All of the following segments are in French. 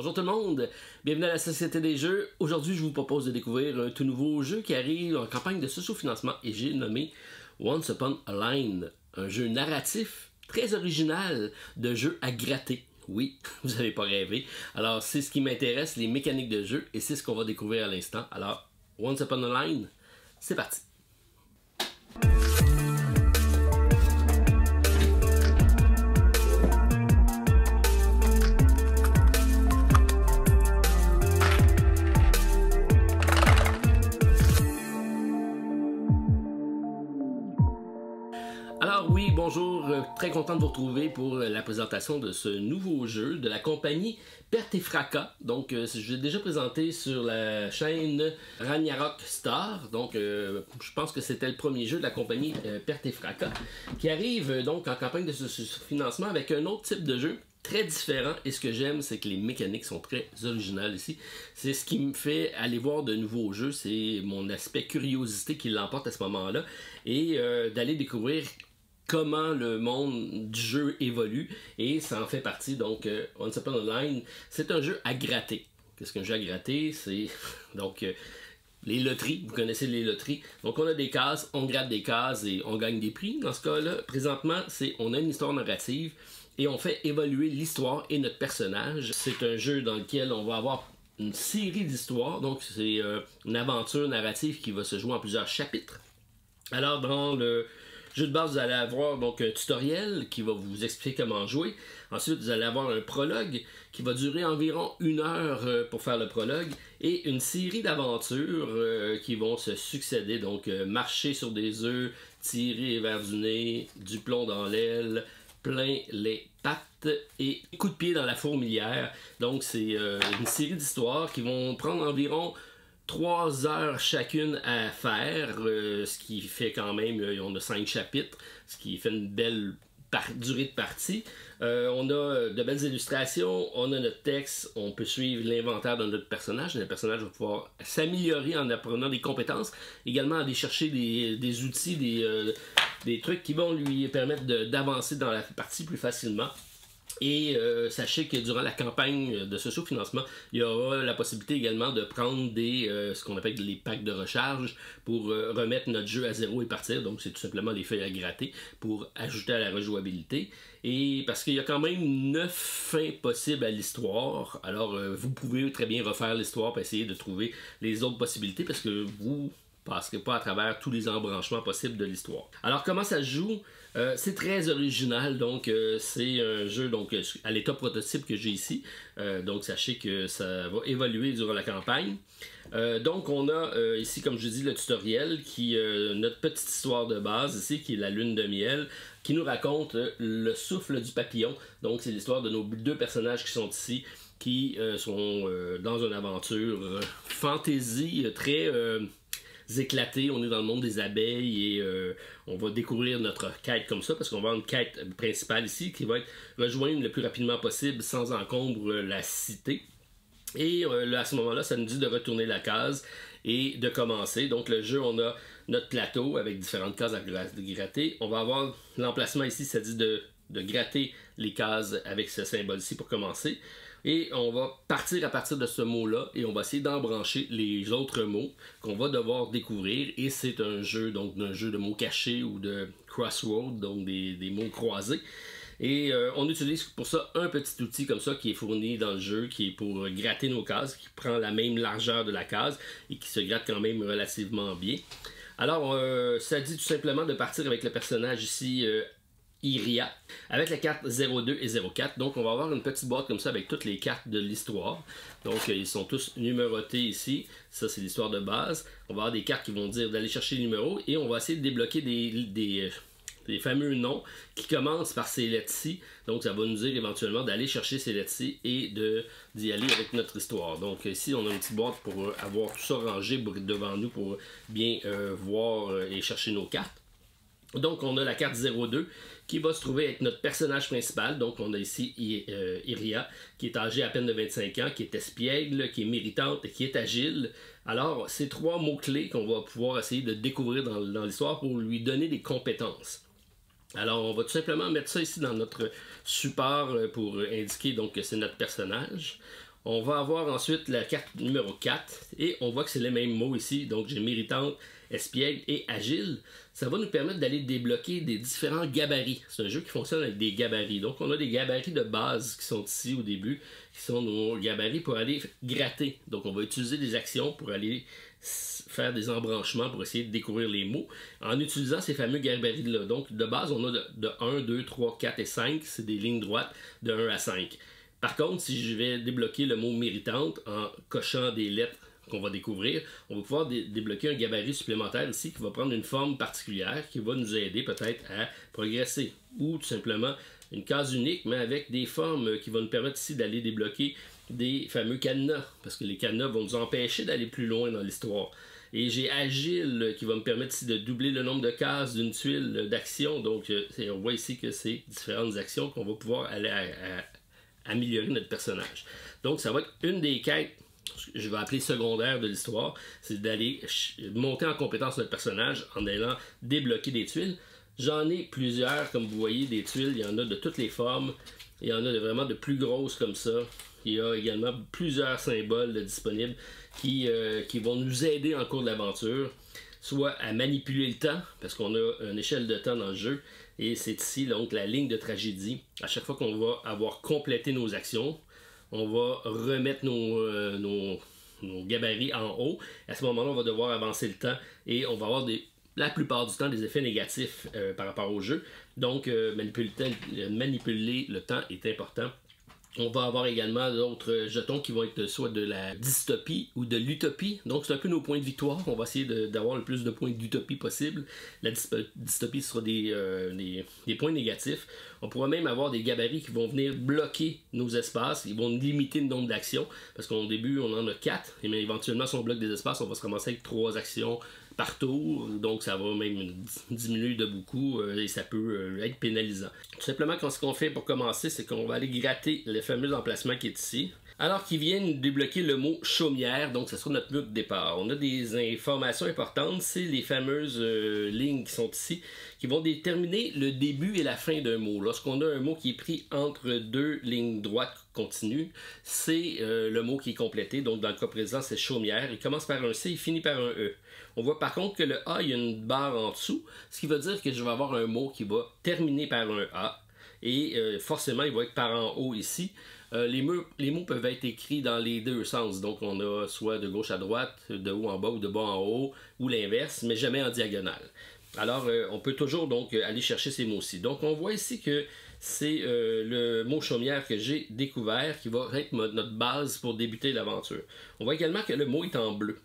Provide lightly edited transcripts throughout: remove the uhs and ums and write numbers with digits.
Bonjour tout le monde, bienvenue à la Société des Jeux. Aujourd'hui, je vous propose de découvrir un tout nouveau jeu qui arrive en campagne de socio-financement et j'ai nommé Once Upon a Line, un jeu narratif très original de jeu à gratter. Oui, vous n'avez pas rêvé. Alors, c'est ce qui m'intéresse, les mécaniques de jeu, et c'est ce qu'on va découvrir à l'instant. Alors, Once Upon a Line, c'est parti. Alors oui, bonjour, très content de vous retrouver pour la présentation de ce nouveau jeu de la compagnie Perte et Fracas. Donc, je l'ai déjà présenté sur la chaîne Ragnarok Star. Donc, je pense que c'était le premier jeu de la compagnie Perte et Fracas qui arrive donc en campagne de financement avec un autre type de jeu très différent. Et ce que j'aime, c'est que les mécaniques sont très originales ici. C'est ce qui me fait aller voir de nouveaux jeux. C'est mon aspect curiosité qui l'emporte à ce moment-là et d'aller découvrir comment le monde du jeu évolue, et ça en fait partie. Donc Once Upon a Line, c'est un jeu à gratter. Qu'est-ce qu'un jeu à gratter? C'est donc les loteries, vous connaissez les loteries. Donc on a des cases, on gratte des cases et on gagne des prix. Dans ce cas-là, présentement, on a une histoire narrative et on fait évoluer l'histoire et notre personnage. C'est un jeu dans lequel on va avoir une série d'histoires, donc c'est une aventure narrative qui va se jouer en plusieurs chapitres. Alors dans le jeu de base, vous allez avoir donc un tutoriel qui va vous expliquer comment jouer. Ensuite, vous allez avoir un prologue qui va durer environ 1 heure pour faire le prologue et une série d'aventures qui vont se succéder. Donc, marcher sur des œufs, tirer vers du nez, du plomb dans l'aile, plein les pattes et coup de pied dans la fourmilière. Donc, c'est une série d'histoires qui vont prendre environ 3 heures chacune à faire, ce qui fait quand même, on a 5 chapitres, ce qui fait une belle durée de partie. On a de belles illustrations, on a notre texte, on peut suivre l'inventaire de notre personnage. Le personnage va pouvoir s'améliorer en apprenant des compétences, également aller chercher des outils, des trucs qui vont lui permettre d'avancer dans la partie plus facilement. Et sachez que durant la campagne de socio-financement, il y aura la possibilité également de prendre ce qu'on appelle les packs de recharge pour remettre notre jeu à zéro et partir. Donc c'est tout simplement les feuilles à gratter pour ajouter à la rejouabilité. Et parce qu'il y a quand même 9 fins possibles à l'histoire, alors vous pouvez très bien refaire l'histoire pour essayer de trouver les autres possibilités parce que vous passerez pas à travers tous les embranchements possibles de l'histoire. Alors comment ça se joue? C'est très original, donc c'est un jeu donc, à l'état prototype que j'ai ici, donc sachez que ça va évoluer durant la campagne. Donc on a ici, comme je dis, le tutoriel qui notre petite histoire de base ici, qui est la lune de miel, qui nous raconte le souffle du papillon. Donc c'est l'histoire de nos 2 personnages qui sont ici, qui sont dans une aventure fantasy très éclaté. On est dans le monde des abeilles et on va découvrir notre quête comme ça parce qu'on va avoir une quête principale ici qui va être rejoindre le plus rapidement possible sans encombre la cité. Et là, à ce moment-là, ça nous dit de retourner la case et de commencer. Donc le jeu, on a notre plateau avec différentes cases à gratter. On va avoir l'emplacement ici, ça dit de gratter les cases avec ce symbole-ci pour commencer. Et on va partir à partir de ce mot-là et on va essayer d'embrancher les autres mots qu'on va devoir découvrir. Et c'est un jeu, donc un jeu de mots cachés ou de crossword, donc des mots croisés. Et on utilise pour ça un petit outil comme ça qui est fourni dans le jeu, qui est pour gratter nos cases, qui prend la même largeur de la case et qui se gratte quand même relativement bien. Alors, ça dit tout simplement de partir avec le personnage ici, Iria, avec la carte 02 et 04. Donc on va avoir une petite boîte comme ça avec toutes les cartes de l'histoire. Donc ils sont tous numérotés ici. Ça c'est l'histoire de base. On va avoir des cartes qui vont dire d'aller chercher les numéros et on va essayer de débloquer des fameux noms qui commencent par ces lettres-ci. Donc ça va nous dire éventuellement d'aller chercher ces lettres-ci et d'y aller avec notre histoire. Donc ici on a une petite boîte pour avoir tout ça rangé devant nous pour bien voir et chercher nos cartes. Donc on a la carte 02 qui va se trouver avec notre personnage principal. Donc on a ici Iria qui est âgée à peine de 25 ans, qui est espiègle, qui est méritante et qui est agile. Alors c'est 3 mots-clés qu'on va pouvoir essayer de découvrir dans l'histoire pour lui donner des compétences. Alors on va tout simplement mettre ça ici dans notre support pour indiquer donc que c'est notre personnage. On va avoir ensuite la carte numéro 4 et on voit que c'est les mêmes mots ici. Donc j'ai méritante, espiègle et agile. Ça va nous permettre d'aller débloquer des différents gabarits. C'est un jeu qui fonctionne avec des gabarits. Donc on a des gabarits de base qui sont ici au début, qui sont nos gabarits pour aller gratter. Donc on va utiliser des actions pour aller faire des embranchements pour essayer de découvrir les mots en utilisant ces fameux gabarits-là. Donc de base, on a de 1, 2, 3, 4 et 5. C'est des lignes droites de 1 à 5. Par contre, si je vais débloquer le mot méritante en cochant des lettres qu'on va découvrir, on va pouvoir débloquer un gabarit supplémentaire ici qui va prendre une forme particulière qui va nous aider peut-être à progresser. Ou tout simplement une case unique, mais avec des formes qui vont nous permettre ici d'aller débloquer des fameux cadenas, parce que les cadenas vont nous empêcher d'aller plus loin dans l'histoire. Et j'ai Agile qui va me permettre ici de doubler le nombre de cases d'une tuile d'action. Donc on voit ici que c'est différentes actions qu'on va pouvoir aller à améliorer notre personnage. Donc ça va être une des quêtes, je vais appeler secondaire de l'histoire, c'est d'aller monter en compétence notre personnage en allant débloquer des tuiles. J'en ai plusieurs, comme vous voyez, des tuiles, il y en a de toutes les formes, il y en a vraiment de plus grosses comme ça. Il y a également plusieurs symboles disponibles qui vont nous aider en cours de l'aventure, soit à manipuler le temps, parce qu'on a une échelle de temps dans le jeu, et c'est ici donc la ligne de tragédie. À chaque fois qu'on va avoir complété nos actions, on va remettre nos gabarits en haut. À ce moment-là, on va devoir avancer le temps et on va avoir la plupart du temps des effets négatifs par rapport au jeu. Donc, manipuler le temps est important. On va avoir également d'autres jetons qui vont être soit de la dystopie ou de l'utopie. Donc, c'est un peu nos points de victoire. On va essayer d'avoir le plus de points d'utopie possible. La dystopie sera des points négatifs. On pourra même avoir des gabarits qui vont venir bloquer nos espaces. Ils vont limiter le nombre d'actions. Parce qu'au début, on en a 4. Et mais éventuellement, si on bloque des espaces, on va se commencer avec 3 actions par tour, donc ça va même diminuer de beaucoup et ça peut être pénalisant. Tout simplement, ce qu'on fait pour commencer, c'est qu'on va aller gratter le fameux emplacement qui est ici. Alors qu'ils viennent débloquer le mot chaumière, donc ce sera notre mot de départ. On a des informations importantes, c'est les fameuses lignes qui sont ici, qui vont déterminer le début et la fin d'un mot. Lorsqu'on a un mot qui est pris entre deux lignes droites continues, c'est le mot qui est complété. Donc dans le cas présent, c'est chaumière. Il commence par un C, il finit par un E. On voit par contre que le A, il y a une barre en dessous, ce qui veut dire que je vais avoir un mot qui va terminer par un A. Et forcément, il va être par en haut ici. Les mots peuvent être écrits dans les deux sens. Donc, on a soit de gauche à droite, de haut en bas ou de bas en haut, ou l'inverse, mais jamais en diagonale. Alors, on peut toujours donc aller chercher ces mots-ci. Donc, on voit ici que c'est le mot chaumière que j'ai découvert qui va être notre base pour débuter l'aventure. On voit également que le mot est en bleu.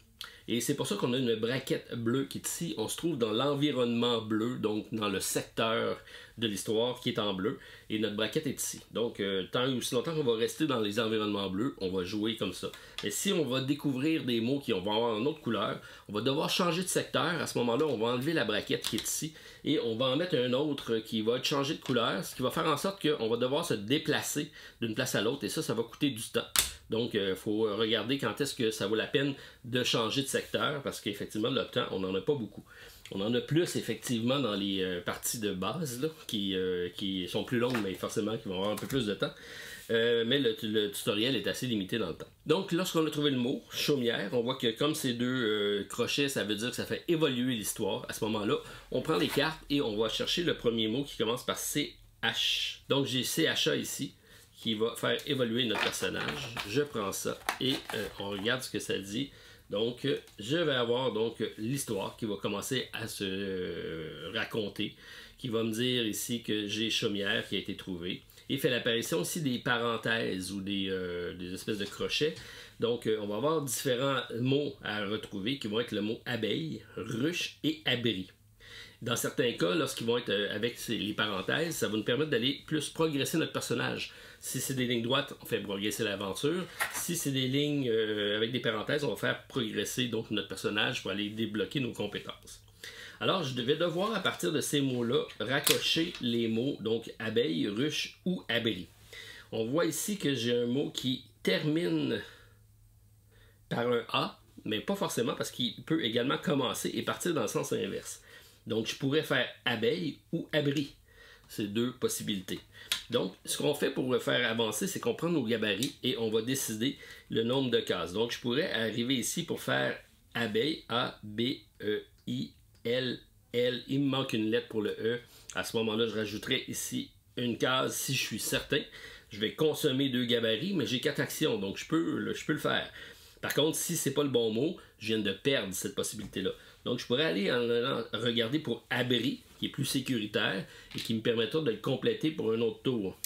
Et c'est pour ça qu'on a une braquette bleue qui est ici. On se trouve dans l'environnement bleu, donc dans le secteur de l'histoire qui est en bleu. Et notre braquette est ici. Donc, tant ou aussi longtemps qu'on va rester dans les environnements bleus, on va jouer comme ça. Et si on va découvrir des mots qui vont avoir une autre couleur, on va devoir changer de secteur. À ce moment-là, on va enlever la braquette qui est ici. Et on va en mettre un autre qui va être changé de couleur, ce qui va faire en sorte qu'on va devoir se déplacer d'une place à l'autre. Et ça va coûter du temps. Donc, il faut regarder quand est-ce que ça vaut la peine de changer de secteur, parce qu'effectivement, le temps, on n'en a pas beaucoup. On en a plus, effectivement, dans les parties de base, là, qui sont plus longues, mais forcément, qui vont avoir un peu plus de temps. Mais le tutoriel est assez limité dans le temps. Donc, lorsqu'on a trouvé le mot, chaumière, on voit que comme ces deux crochets, ça veut dire que ça fait évoluer l'histoire. À ce moment-là, on prend les cartes et on va chercher le premier mot qui commence par CH. Donc, j'ai CHA ici, qui va faire évoluer notre personnage. Je prends ça et on regarde ce que ça dit. Donc, je vais avoir donc l'histoire qui va commencer à se raconter, qui va me dire ici que j'ai chaumière qui a été trouvée. Il fait l'apparition aussi des parenthèses ou des espèces de crochets. Donc, on va avoir différents mots à retrouver qui vont être le mot abeille, ruche et abri. Dans certains cas, lorsqu'ils vont être avec les parenthèses, ça va nous permettre d'aller plus progresser notre personnage. Si c'est des lignes droites, on fait progresser l'aventure. Si c'est des lignes avec des parenthèses, on va faire progresser donc notre personnage pour aller débloquer nos compétences. Alors, je vais devoir, à partir de ces mots-là, raccrocher les mots, donc abeille, ruche ou abri. On voit ici que j'ai un mot qui termine par un A, mais pas forcément parce qu'il peut également commencer et partir dans le sens inverse. Donc, je pourrais faire abeille ou abri. ces deux possibilités. Donc, ce qu'on fait pour le faire avancer, c'est qu'on prend nos gabarits et on va décider le nombre de cases. Donc, je pourrais arriver ici pour faire abeille, A, B, E, I, L, L. Il me manque une lettre pour le E. À ce moment-là, je rajouterai ici une case si je suis certain. Je vais consommer 2 gabarits, mais j'ai 4 actions, donc je peux le faire. Par contre, si c'est pas le bon mot, je viens de perdre cette possibilité-là. Donc, je pourrais aller en allant regarder pour abri, qui est plus sécuritaire et qui me permettra de le compléter pour un autre tour.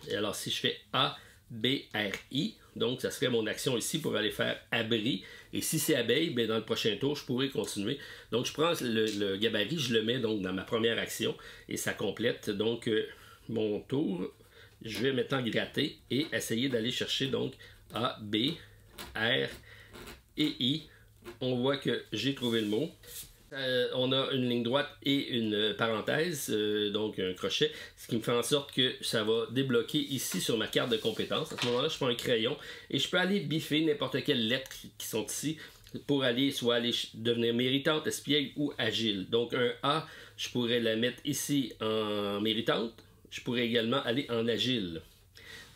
Et alors, si je fais A, B, R, I, donc ça serait mon action ici pour aller faire abri. Et si c'est abeille, bien, dans le prochain tour, je pourrais continuer. Donc, je prends le gabarit, je le mets donc dans ma première action et ça complète donc mon tour. Je vais maintenant gratter et essayer d'aller chercher donc A, B, R et I. On voit que j'ai trouvé le mot. On a une ligne droite et une parenthèse, donc un crochet, ce qui me fait en sorte que ça va débloquer ici sur ma carte de compétences. À ce moment-là, je prends un crayon et je peux aller biffer n'importe quelle lettre qui sont ici pour aller devenir méritante, espiègle ou agile. Donc un A, je pourrais la mettre ici en méritante. Je pourrais également aller en agile.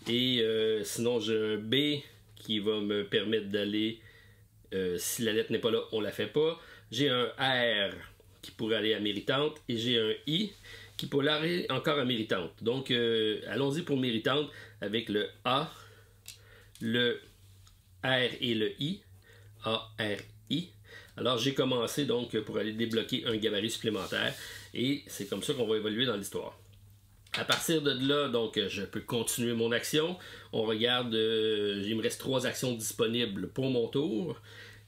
Et sinon, j'ai un B qui va me permettre d'aller, si la lettre n'est pas là, on la fait pas. J'ai un R qui pourrait aller à méritante et j'ai un I qui pourrait aller encore à méritante. Donc, allons-y pour méritante avec le A, le R et le I. A, R, I. Alors, j'ai commencé donc pour aller débloquer un gabarit supplémentaire et c'est comme ça qu'on va évoluer dans l'histoire. À partir de là, donc, je peux continuer mon action. On regarde, il me reste 3 actions disponibles pour mon tour.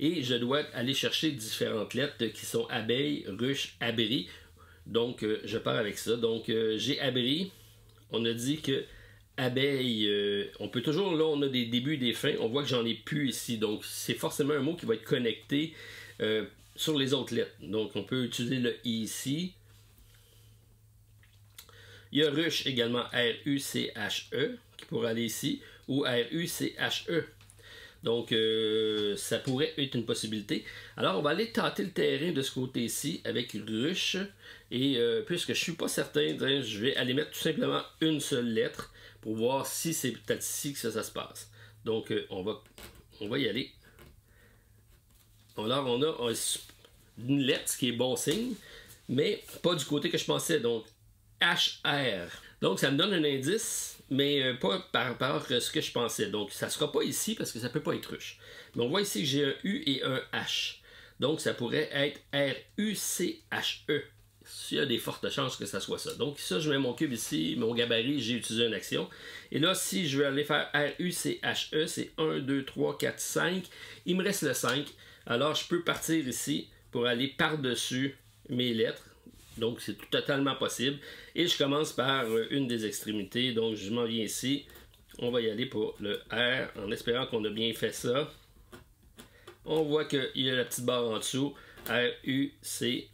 Et je dois aller chercher différentes lettres qui sont abeille, ruche, abri. Donc, je pars avec ça. Donc, j'ai abri. On a dit que abeille, on peut toujours, là, on a des débuts et des fins. On voit que j'en ai plus ici. Donc, c'est forcément un mot qui va être connecté sur les autres lettres. Donc, on peut utiliser le I ici. Il y a ruche également, R-U-C-H-E, qui pourrait aller ici, ou R-U-C-H-E. Donc, ça pourrait être une possibilité. Alors, on va aller tâter le terrain de ce côté-ci avec ruche. Et puisque je ne suis pas certain, je vais aller mettre tout simplement une seule lettre pour voir si c'est peut-être ici que ça se passe. Donc, on va y aller. Alors, on a une lettre, ce qui est bon signe, mais pas du côté que je pensais. Donc, HR. Donc, ça me donne un indice, mais pas par rapport à ce que je pensais. Donc, ça ne sera pas ici parce que ça ne peut pas être ruche. Mais on voit ici que j'ai un U et un H. Donc, ça pourrait être R-U-C-H-E. Il y a des fortes chances que ça soit ça. Donc, ça, je mets mon cube ici, mon gabarit, j'ai utilisé une action. Et là, si je veux aller faire R-U-C-H-E, c'est 1, 2, 3, 4, 5. Il me reste le 5. Alors, je peux partir ici pour aller par-dessus mes lettres. Donc, c'est totalement possible. Et je commence par une des extrémités. Donc, je m'en viens ici. On va y aller pour le R en espérant qu'on a bien fait ça. On voit qu'il y a la petite barre en dessous. R-U-C-H-E.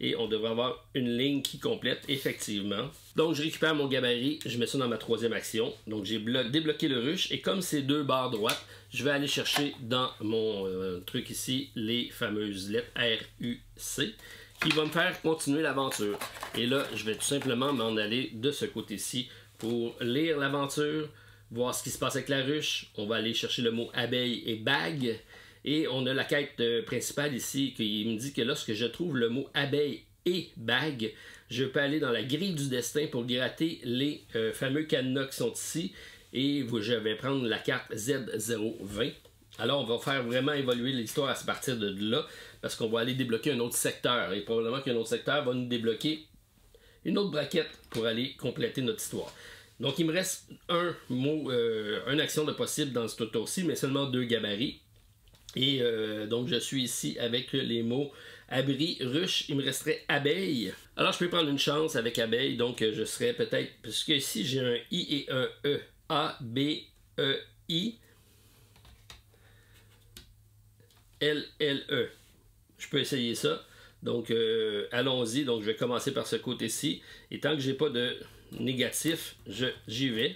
Et on devrait avoir une ligne qui complète effectivement. Donc, je récupère mon gabarit. Je mets ça dans ma troisième action. Donc, j'ai débloqué le ruche. Et comme c'est 2 barres droites, je vais aller chercher dans mon truc ici les fameuses lettres R-U-C qui va me faire continuer l'aventure. Et là, je vais tout simplement m'en aller de ce côté-ci pour lire l'aventure, voir ce qui se passe avec la ruche. On va aller chercher le mot abeille et bague. Et on a la quête principale ici qui me dit que lorsque je trouve le mot abeille et bague, je peux aller dans la grille du destin pour gratter les fameux cadenas qui sont ici. Et je vais prendre la carte Z020. Alors, on va faire vraiment évoluer l'histoire à partir de là, parce qu'on va aller débloquer un autre secteur. Et probablement qu'un autre secteur va nous débloquer une autre braquette pour aller compléter notre histoire. Donc, il me reste un mot, une action de possible dans ce tour-ci, mais seulement 2 gabarits. Et donc, je suis ici avec les mots abri, ruche. Il me resterait abeille. Alors, je peux prendre une chance avec abeille. Donc, je serais peut-être... Puisque ici, j'ai un I et un E. A, B, E, I. L, L, E. Je peux essayer ça. Donc, allons-y. Donc, je vais commencer par ce côté-ci. Et tant que j'ai pas de négatif, j'y vais.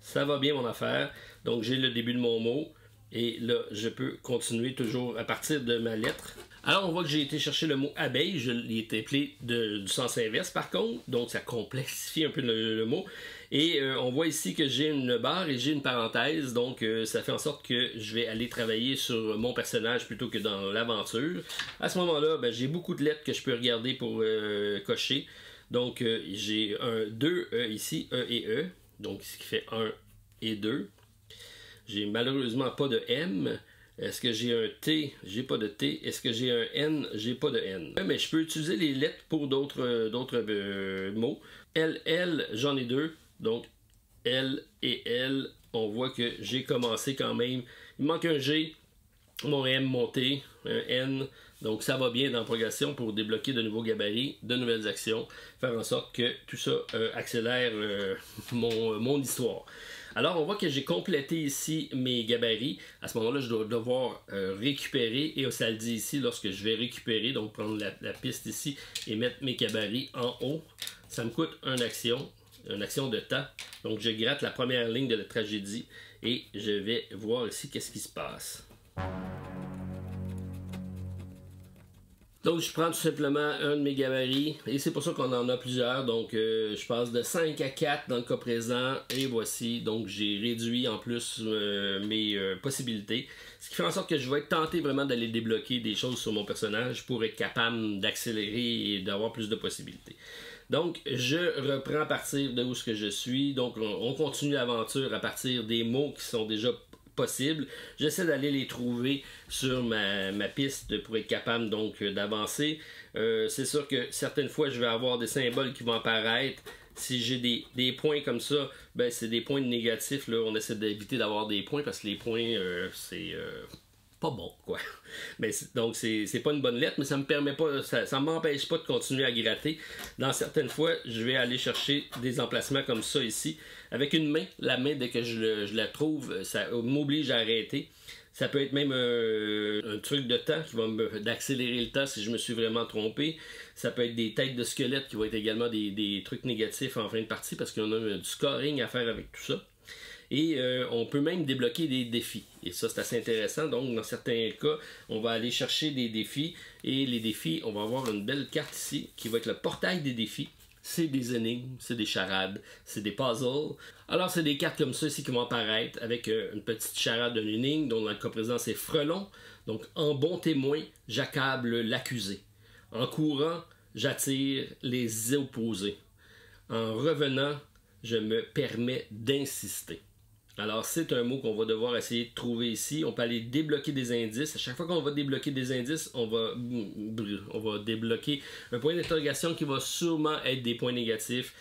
Ça va bien mon affaire. Donc j'ai le début de mon mot. Et là, je peux continuer toujours à partir de ma lettre. Alors, on voit que j'ai été chercher le mot abeille. Je l'ai appelé du sens inverse, par contre. Donc, ça complexifie un peu le mot. Et on voit ici que j'ai une barre et j'ai une parenthèse. Donc, ça fait en sorte que je vais aller travailler sur mon personnage plutôt que dans l'aventure. À ce moment-là, ben, j'ai beaucoup de lettres que je peux regarder pour cocher. Donc, j'ai un 2 E ici, E et E. Donc, ce qui fait 1 et 2. J'ai malheureusement pas de M. Est-ce que j'ai un T? J'ai pas de T. Est-ce que j'ai un N? J'ai pas de N. Mais je peux utiliser les lettres pour d'autres mots. L, j'en ai deux. Donc, L et L, on voit que j'ai commencé quand même. Il me manque un G, mon M, mon T, un N. Donc, ça va bien dans la progression pour débloquer de nouveaux gabarits, de nouvelles actions, faire en sorte que tout ça accélère mon histoire. Alors, on voit que j'ai complété ici mes gabarits. À ce moment-là, je dois devoir récupérer, et ça le dit ici, lorsque je vais récupérer, donc prendre la piste ici et mettre mes gabarits en haut, ça me coûte une action de temps. Donc, je gratte la première ligne de la tragédie et je vais voir ici qu'est-ce qui se passe. Donc, je prends tout simplement un de mes gabarits, et c'est pour ça qu'on en a plusieurs. Donc, je passe de 5 à 4 dans le cas présent, et voici. Donc, j'ai réduit en plus mes possibilités. Ce qui fait en sorte que je vais être tenté vraiment d'aller débloquer des choses sur mon personnage pour être capable d'accélérer et d'avoir plus de possibilités. Donc, je reprends à partir de où ce que je suis. Donc, on continue l'aventure à partir des mots qui sont déjà possible. J'essaie d'aller les trouver sur ma piste pour être capable donc d'avancer. C'est sûr que certaines fois, je vais avoir des symboles qui vont apparaître. Si j'ai des points comme ça, ben c'est des points négatifs. Là. On essaie d'éviter d'avoir des points parce que les points, c'est pas bon, quoi. Mais donc, c'est pas une bonne lettre, mais ça me permet pas, ça m'empêche pas de continuer à gratter. Dans certaines fois, je vais aller chercher des emplacements comme ça ici. Avec une main, la main, dès que je la trouve, ça m'oblige à arrêter. Ça peut être même un truc de temps qui va d'accélérer le temps si je me suis vraiment trompé. Ça peut être des têtes de squelettes qui vont être également des trucs négatifs en fin de partie parce qu'on a du scoring à faire avec tout ça. Et on peut même débloquer des défis. Et ça, c'est assez intéressant. Donc, dans certains cas, on va aller chercher des défis. Et les défis, on va avoir une belle carte ici qui va être le portail des défis. C'est des énigmes, c'est des charades, c'est des puzzles. Alors, c'est des cartes comme ça ici qui vont apparaître avec une petite charade d'une énigme, dont dans le cas présent, c'est frelon. Donc, en bon témoin, j'accable l'accusé. En courant, j'attire les opposés. En revenant, je me permets d'insister. Alors, c'est un mot qu'on va devoir essayer de trouver ici. On peut aller débloquer des indices. À chaque fois qu'on va débloquer des indices, on va débloquer un point d'interrogation qui va sûrement être des points négatifs.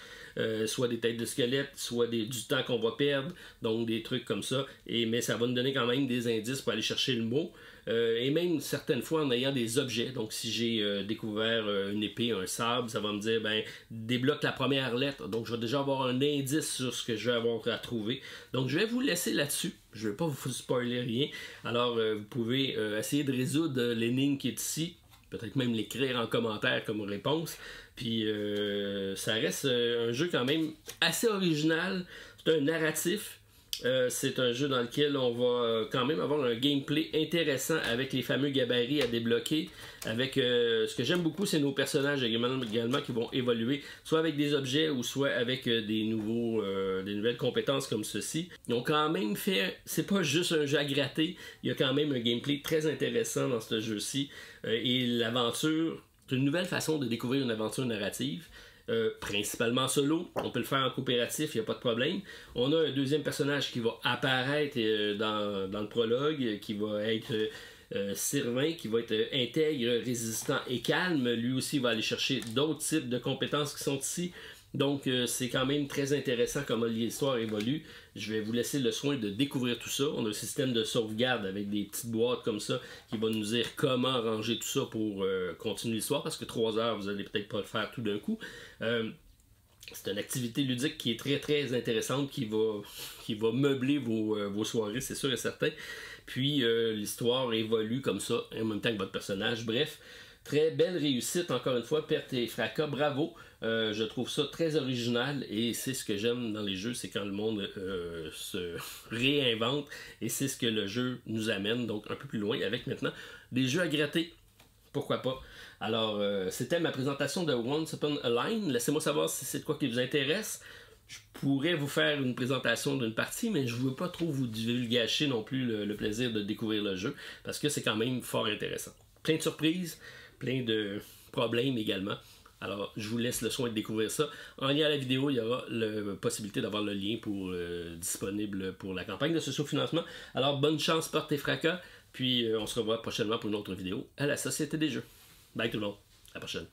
Soit des têtes de squelettes, soit du temps qu'on va perdre, donc des trucs comme ça. Mais ça va nous donner quand même des indices pour aller chercher le mot. Et même certaines fois en ayant des objets. Donc si j'ai découvert une épée, un sabre, ça va me dire, ben, débloque la première lettre. Donc je vais déjà avoir un indice sur ce que je vais avoir à trouver. Donc je vais vous laisser là-dessus. Je ne vais pas vous spoiler rien. Alors vous pouvez essayer de résoudre l'énigme qui est ici. Peut-être même l'écrire en commentaire comme réponse. Puis ça reste un jeu quand même assez original. C'est un narratif. C'est un jeu dans lequel on va quand même avoir un gameplay intéressant avec les fameux gabarits à débloquer. Avec ce que j'aime beaucoup, c'est nos personnages également qui vont évoluer, soit avec des objets ou soit avec des nouvelles compétences comme ceci. Ils ont quand même fait, c'est pas juste un jeu à gratter, il y a quand même un gameplay très intéressant dans ce jeu-ci. Et l'aventure, c'est une nouvelle façon de découvrir une aventure narrative. Principalement solo, on peut le faire en coopératif, il n'y a pas de problème. On a un deuxième personnage qui va apparaître dans le prologue, qui va être Sylvain, qui va être intègre, résistant et calme. Lui aussi va aller chercher d'autres types de compétences qui sont ici. Donc c'est quand même très intéressant comment l'histoire évolue. Je vais vous laisser le soin de découvrir tout ça. On a un système de sauvegarde avec des petites boîtes comme ça qui va nous dire comment ranger tout ça pour continuer l'histoire, parce que 3 heures, vous allez peut-être pas le faire tout d'un coup. C'est une activité ludique qui est très très intéressante, qui va meubler vos soirées, c'est sûr et certain. Puis l'histoire évolue comme ça, en même temps que votre personnage. Bref, Très belle réussite, encore une fois, Perte et Fracas, bravo. Je trouve ça très original et c'est ce que j'aime dans les jeux, c'est quand le monde se réinvente et c'est ce que le jeu nous amène, donc un peu plus loin avec maintenant des jeux à gratter. Pourquoi pas? Alors, c'était ma présentation de Once Upon a Line. Laissez-moi savoir si c'est de quoi qui vous intéresse. Je pourrais vous faire une présentation d'une partie, mais je ne veux pas trop vous gâcher non plus le plaisir de découvrir le jeu, parce que c'est quand même fort intéressant. Plein de surprises, plein de problèmes également. Alors, je vous laisse le soin de découvrir ça. En lien à la vidéo, il y aura la possibilité d'avoir le lien disponible pour la campagne de socio-financement. Alors, bonne chance, Perte et Fracas, puis on se revoit prochainement pour une autre vidéo à la Société des Jeux. Bye tout le monde, à la prochaine.